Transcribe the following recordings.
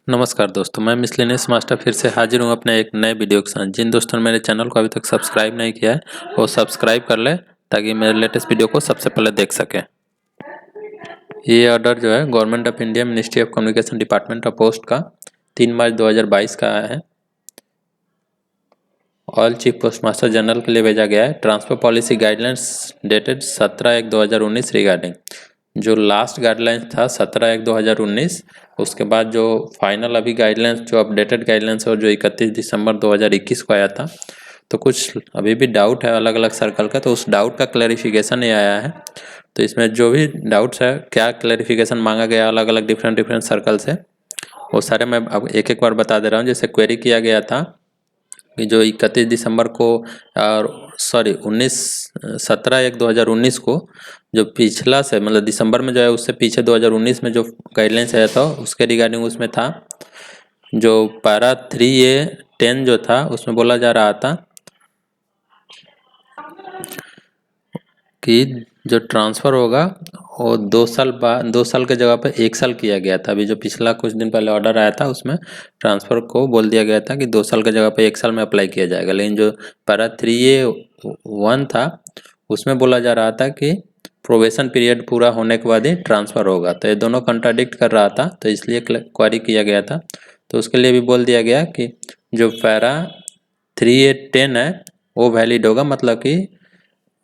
नमस्कार दोस्तों, मैं मिसलेनियस मास्टर फिर से हाजिर हूँ अपने एक नए वीडियो के साथ। जिन दोस्तों ने मेरे चैनल को अभी तक सब्सक्राइब नहीं किया है वो सब्सक्राइब कर ले ताकि मेरे लेटेस्ट वीडियो को सबसे पहले देख सकें। ये ऑर्डर जो है government of India ministry of communication department of post का 3 मार्च 2022 का आया है। All chief post master general के लिए भेजा गया है। Transfer policy guidelines dated 17/1/2019 regarding जो लास्ट गाइडलाइंस था 17/1/2019, उसके बाद जो फाइनल अभी गाइडलाइंस जो अपडेटेड गाइडलाइंस है जो 31 दिसंबर 2021 को आया था, तो कुछ अभी भी डाउट है अलग अलग सर्कल का, तो उस डाउट का क्लैरिफिकेशन ये आया है। तो इसमें जो भी डाउट्स है, क्या क्लैरिफिकेशन मांगा गया अलग अलग डिफरेंट सर्कल से, वो सारे मैं अब एक एक बार बता दे रहा हूँ। जैसे क्वेरी किया गया था कि जो 31 दिसंबर को और 17/1/2019 को जो पिछला से मतलब दिसंबर में जो है उससे पीछे 2019 में जो गाइडलाइंस आया था उसके रिगार्डिंग उसमें था जो पैरा 3A10 जो था उसमें बोला जा रहा था कि जो ट्रांसफ़र होगा वो 2 साल के जगह पर 1 साल किया गया था। अभी जो पिछला कुछ दिन पहले ऑर्डर आया था उसमें ट्रांसफ़र को बोल दिया गया था कि 2 साल की जगह पर 1 साल में अप्लाई किया जाएगा, लेकिन जो पैरा 3A1 था उसमें बोला जा रहा था कि प्रोबेशन पीरियड पूरा होने के बाद ही ट्रांसफ़र होगा। तो ये दोनों कंट्राडिक्ट कर रहा था, तो इसलिए क्वेरी किया गया था। तो उसके लिए भी बोल दिया गया कि जो पैरा 3A10 है वो वैलिड होगा, मतलब कि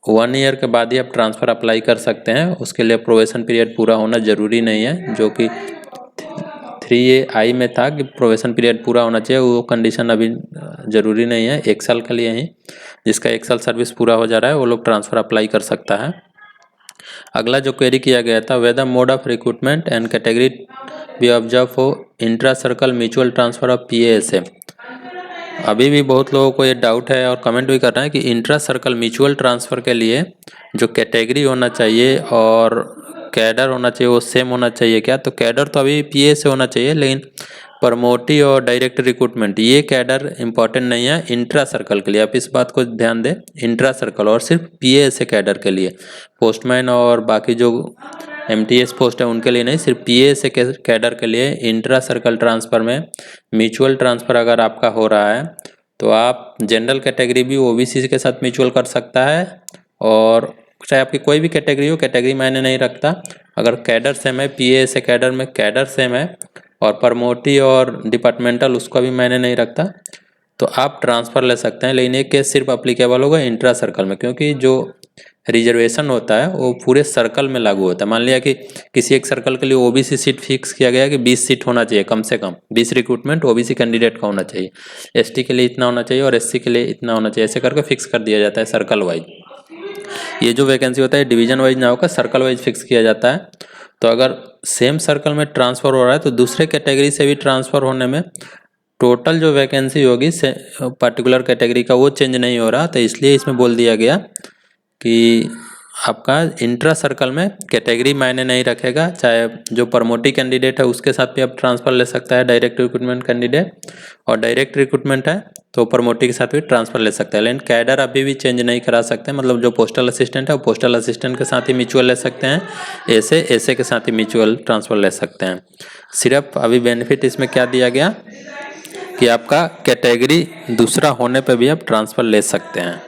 1 ईयर के बाद ही आप ट्रांसफ़र अप्लाई कर सकते हैं। उसके लिए प्रोबेशन पीरियड पूरा होना ज़रूरी नहीं है, जो कि 3AI में था कि प्रोबेशन पीरियड पूरा होना चाहिए, वो कंडीशन अभी ज़रूरी नहीं है। 1 साल के लिए ही जिसका 1 साल सर्विस पूरा हो जा रहा है वो लोग ट्रांसफ़र अप्लाई कर सकता है। अगला जो क्वेरी किया गया था, whether mode of recruitment and category be observe for intra circle mutual transfer of PASA। अभी भी बहुत लोगों को ये डाउट है और कमेंट भी कर रहे हैं कि इंट्रा सर्कल म्यूचुअल ट्रांसफ़र के लिए जो कैटेगरी होना चाहिए और कैडर होना चाहिए वो सेम होना चाहिए क्या? तो कैडर तो अभी PA से होना चाहिए, लेकिन प्रमोटी और डायरेक्ट रिक्रूटमेंट ये कैडर इंपॉर्टेंट नहीं है इंट्रा सर्कल के लिए। आप इस बात को ध्यान दें, इंट्रा सर्कल और सिर्फ PA से कैडर के लिए, पोस्टमैन और बाकी जो MTS पोस्ट है उनके लिए नहीं, सिर्फ PA से कैडर के लिए इंट्रा सर्कल ट्रांसफ़र में म्यूचुअल ट्रांसफ़र अगर आपका हो रहा है तो आप जनरल कैटेगरी भी OBC के साथ म्यूचुअल कर सकता है, और चाहे आपकी कोई भी कैटेगरी हो, कैटेगरी मायने नहीं रखता। अगर कैडर सेम है, PA से कैडर में कैडर सेम है और प्रमोटी और डिपार्टमेंटल उसका भी मायने नहीं रखता, तो आप ट्रांसफ़र ले सकते हैं। लेकिन ये केस सिर्फ अप्लीकेबल होगा इंट्रा सर्कल में, क्योंकि जो रिजर्वेशन होता है वो पूरे सर्कल में लागू होता है। मान लिया कि किसी एक सर्कल के लिए OBC सीट फिक्स किया गया कि 20 सीट होना चाहिए, कम से कम 20 रिक्रूटमेंट OBC कैंडिडेट का होना चाहिए, ST के लिए इतना होना चाहिए और SC के लिए इतना होना चाहिए, ऐसे करके फिक्स कर दिया जाता है सर्कल वाइज। ये जो वैकेंसी होता है डिवीजन वाइज ना होकर सर्कल वाइज फिक्स किया जाता है। तो अगर सेम सर्कल में ट्रांसफ़र हो रहा है तो दूसरे कैटेगरी से भी ट्रांसफ़र होने में टोटल जो वैकेंसी होगी पर्टिकुलर कैटेगरी का वो चेंज नहीं हो रहा, तो इसलिए इसमें बोल दिया गया कि आपका इंट्रा सर्कल में कैटेगरी मायने नहीं रखेगा। चाहे जो प्रमोटी कैंडिडेट है उसके साथ भी आप ट्रांसफ़र ले सकता है डायरेक्ट रिक्रूटमेंट कैंडिडेट, और डायरेक्ट रिक्रूटमेंट है तो प्रमोटी के साथ भी ट्रांसफ़र ले सकते हैं। लेकिन कैडर अभी भी चेंज नहीं करा सकते, मतलब जो पोस्टल असिस्टेंट है वो पोस्टल असिस्टेंट के साथ ही म्यूचुअल ले सकते हैं, ऐसे के साथ ही म्यूचुअल ट्रांसफ़र ले सकते हैं। सिर्फ अभी बेनिफिट इसमें क्या दिया गया कि आपका कैटेगरी दूसरा होने पर भी आप ट्रांसफ़र ले सकते हैं।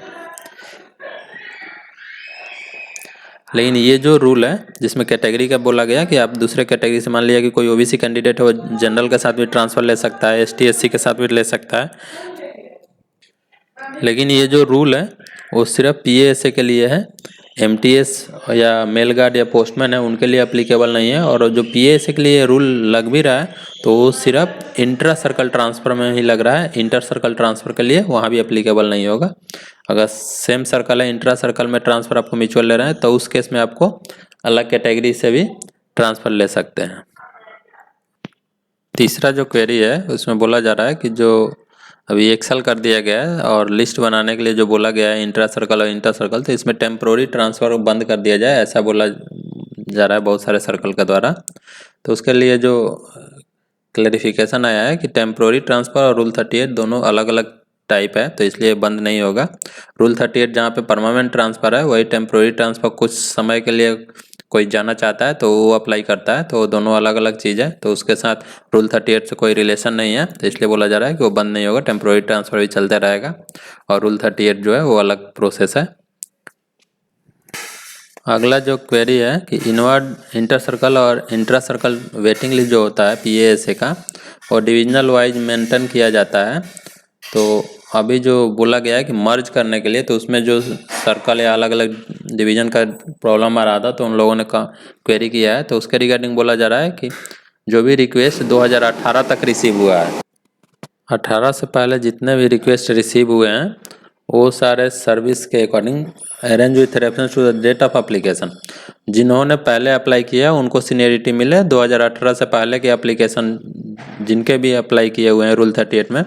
लेकिन ये जो रूल है जिसमें कैटेगरी का बोला गया कि आप दूसरे कैटेगरी से, मान लिया कि कोई OBC कैंडिडेट है वो जनरल के साथ भी ट्रांसफ़र ले सकता है, ST SC के साथ भी ले सकता है, लेकिन ये जो रूल है वो सिर्फ PASA के लिए है। MTS या मेल गार्ड या पोस्टमैन है उनके लिए अप्लीकेबल नहीं है। और जो PASA के लिए रूल लग भी रहा है तो वो सिर्फ इंट्रा सर्कल ट्रांसफ़र में ही लग रहा है, इंटर सर्कल ट्रांसफ़र के लिए वहाँ भी अप्लीकेबल नहीं होगा। अगर सेम सर्कल है, इंट्रा सर्कल में ट्रांसफ़र आपको म्यूचुअल ले रहा है तो उस केस में आपको अलग कैटेगरी से भी ट्रांसफ़र ले सकते हैं। तीसरा जो क्वेरी है उसमें बोला जा रहा है कि जो अभी 1 साल कर दिया गया है और लिस्ट बनाने के लिए जो बोला गया है इंट्रा सर्कल और इंटर सर्कल, तो इसमें टेम्प्रोरी ट्रांसफ़र बंद कर दिया जाए, ऐसा बोला जा रहा है बहुत सारे सर्कल के द्वारा। तो उसके लिए जो क्लैरिफिकेशन आया है कि टेम्प्रोरी ट्रांसफ़र और रूल 38 दोनों अलग अलग टाइप है, तो इसलिए बंद नहीं होगा। रूल 38 जहाँ पे परमानेंट ट्रांसफ़र है वही टेम्प्रोरी ट्रांसफ़र कुछ समय के लिए कोई जाना चाहता है तो वो अप्लाई करता है, तो दोनों अलग अलग चीज़ है। तो उसके साथ रूल 38 से कोई रिलेशन नहीं है, तो इसलिए बोला जा रहा है कि वो बंद नहीं होगा, टेम्प्रोरी ट्रांसफ़र भी चलता रहेगा और रूल 38 जो है वो अलग प्रोसेस है। अगला जो क्वेरी है कि इनवर्ड इंटर सर्कल और इंट्रा सर्कल वेटिंग लिस्ट जो होता है PASA का, और डिविजनल वाइज मेंटेन किया जाता है। तो अभी जो बोला गया है कि मर्ज करने के लिए, तो उसमें जो सर्कल या अलग अलग डिवीजन का प्रॉब्लम आ रहा था, तो उन लोगों ने क्वेरी किया है। तो उसके रिगार्डिंग बोला जा रहा है कि जो भी रिक्वेस्ट 2018 तक रिसीव हुआ है, 18 से पहले जितने भी रिक्वेस्ट रिसीव हुए हैं वो सारे सर्विस के according arrange with reference to the date of application. जिन्होंने पहले अप्लाई किया उनको सीनियरिटी मिले। 2018 से पहले के एप्लीकेशन जिनके भी अप्लाई किए हुए हैं रूल 38 में,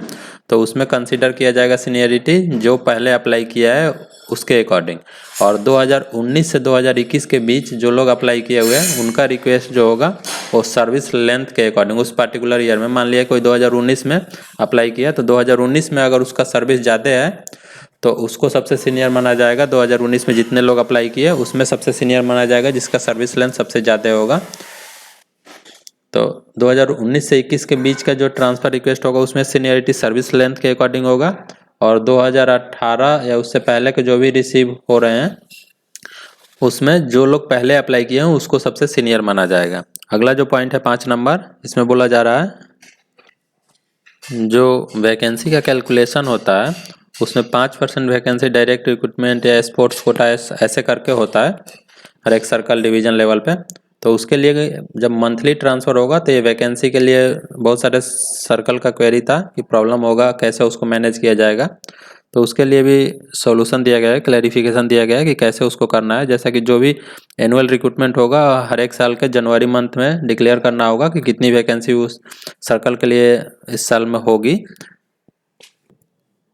तो उसमें कंसीडर किया जाएगा सीनियरिटी जो पहले अप्लाई किया है उसके अकॉर्डिंग। और 2019 से 2021 के बीच जो लोग अप्लाई किए हुए हैं उनका रिक्वेस्ट जो होगा वो सर्विस लेंथ के अकॉर्डिंग उस पर्टिकुलर ईयर में, मान लिया कोई 2019 में अप्लाई किया, तो 2019 में अगर उसका सर्विस ज़्यादा है तो उसको सबसे सीनियर माना जाएगा। 2019 में जितने लोग अप्लाई किए उसमें सबसे सीनियर माना जाएगा जिसका सर्विस लेंथ सबसे ज़्यादा होगा। तो 2019 से 21 के बीच का जो ट्रांसफ़र रिक्वेस्ट होगा उसमें सीनियरिटी सर्विस लेंथ के अकॉर्डिंग होगा, और 2018 या उससे पहले के जो भी रिसीव हो रहे हैं उसमें जो लोग पहले अप्लाई किए हैं उसको सबसे सीनियर माना जाएगा। अगला जो पॉइंट है 5 नंबर, इसमें बोला जा रहा है जो वैकेंसी का कैलकुलेशन होता है उसमें 5% वैकेंसी डायरेक्ट रिक्रूटमेंट या स्पोर्ट्स कोटा ऐसे करके होता है हर एक सर्कल डिवीजन लेवल पे। तो उसके लिए जब मंथली ट्रांसफ़र होगा तो ये वैकेंसी के लिए बहुत सारे सर्कल का क्वेरी था कि प्रॉब्लम होगा कैसे उसको मैनेज किया जाएगा। तो उसके लिए भी सॉल्यूशन दिया गया है, क्लैरिफिकेशन दिया गया है कि कैसे उसको करना है। जैसा कि जो भी एनुअल रिक्रूटमेंट होगा हर एक साल के जनवरी मंथ में डिक्लेयर करना होगा कि कितनी वैकेंसी उस सर्कल के लिए इस साल में होगी,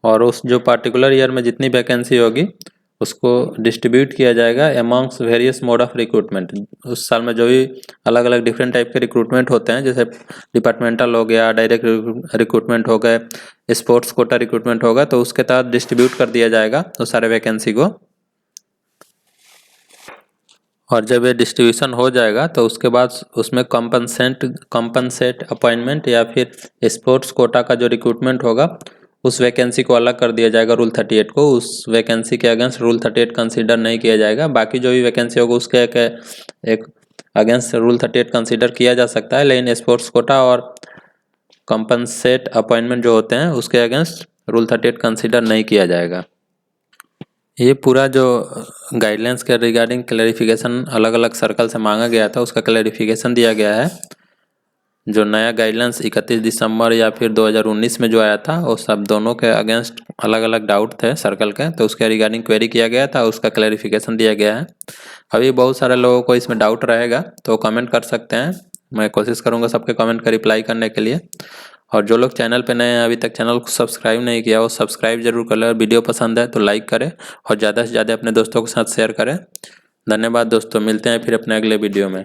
और उस जो पार्टिकुलर ईयर में जितनी वैकेंसी होगी उसको डिस्ट्रीब्यूट किया जाएगा amongst various mode of recruitment. उस साल में जो भी अलग अलग डिफरेंट टाइप के रिक्रूटमेंट होते हैं, जैसे डिपार्टमेंटल हो गया, डायरेक्ट रिक्रूटमेंट हो गए, स्पोर्ट्स कोटा रिक्रूटमेंट होगा, तो उसके तहत डिस्ट्रीब्यूट कर दिया जाएगा उस सारे वैकेंसी को। और जब ये डिस्ट्रीब्यूशन हो जाएगा तो उसके बाद उसमें कंपनसेट अपॉइंटमेंट या फिर स्पोर्ट्स कोटा का जो रिक्रूटमेंट होगा उस वैकेंसी को अलग कर दिया जाएगा रूल 38 को। उस वैकेंसी के अगेंस्ट रूल 38 कंसीडर नहीं किया जाएगा। बाकी जो भी वैकेंसी होगा उसके एक अगेंस्ट रूल 38 कंसीडर किया जा सकता है, लेकिन स्पोर्ट्स कोटा और कंपनसेट अपॉइंटमेंट जो होते हैं उसके अगेंस्ट रूल 38 कंसीडर नहीं किया जाएगा। ये पूरा जो गाइडलाइंस के रिगार्डिंग क्लैरिफिकेशन अलग अलग सर्कल से मांगा गया था उसका क्लैरिफिकेशन दिया गया है। जो नया गाइडलाइंस 31 दिसंबर या फिर 2019 में जो आया था वो सब दोनों के अगेंस्ट अलग अलग डाउट थे सर्कल के, तो उसके रिगार्डिंग क्वेरी किया गया था, उसका क्लैरिफिकेशन दिया गया है। अभी बहुत सारे लोगों को इसमें डाउट रहेगा तो कमेंट कर सकते हैं, मैं कोशिश करूँगा सबके कमेंट का रिप्लाई करने के लिए। और जो लोग चैनल पे नए हैं अभी तक चैनल को सब्सक्राइब नहीं किया वो सब्सक्राइब जरूर कर लें, और वीडियो पसंद है तो लाइक करें और ज़्यादा से ज़्यादा अपने दोस्तों के साथ शेयर करें। धन्यवाद दोस्तों, मिलते हैं फिर अपने अगले वीडियो में।